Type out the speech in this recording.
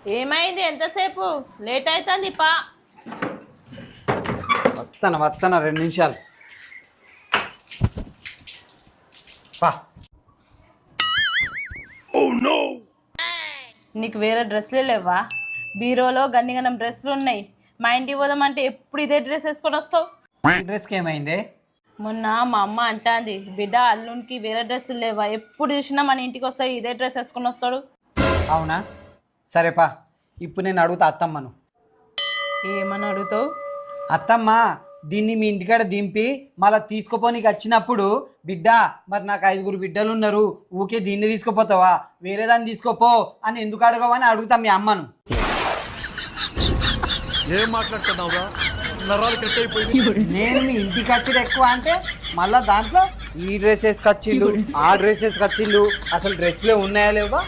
ఏమైంది? ఎంతసేపు లేట్ అవుతుంది పా. వస్తాను 2 నిమిషాలు పా. నీకు వేరే డ్రెస్సులే లేవా? బీరోలో గన్నిగనం డ్రెస్సులు ఉన్నాయి. మా ఇంటికి పోదామంటే ఎప్పుడు ఇదే డ్రెస్ వేసుకొని వస్తావు? ఈ డ్రెస్కి ఏమైంది? మొన్న మా అమ్మ అంటాంది, బిడ్డ అల్లునికి వేరే డ్రెస్సులు లేవా, ఎప్పుడు చూసినా మన ఇంటికి వస్తాయి ఇదే డ్రెస్ వేసుకొని వస్తాడు. అవునా? సరేపా, ఇప్పుడు నేను అడుగుతా అత్తమ్మను. ఏమని అడుగుతావు? అత్తమ్మ, దీన్ని మీ ఇంటికాడ దింపి మళ్ళీ తీసుకుపోనీకి వచ్చినప్పుడు, బిడ్డ మరి నాకు 5 బిడ్డలు ఉన్నారు, ఊకే దీన్ని తీసుకుపోతావా, వేరే దాన్ని తీసుకోపో అని ఎందుకు అడగవని అడుగుతాం మీ అమ్మను. ఏం మాట్లాడుతున్నావురా? నరాలు కట్ అయిపోయింది. నేను మీ ఇంటికి ఖర్చులు ఎక్కువ అంటే మళ్ళీ దాంట్లో ఈ డ్రెస్ వేసుకొచ్చిళ్ళు, ఆ డ్రెస్ వేసుకొచ్చిళ్ళు, అసలు డ్రెస్లే ఉన్నాయా లేవా?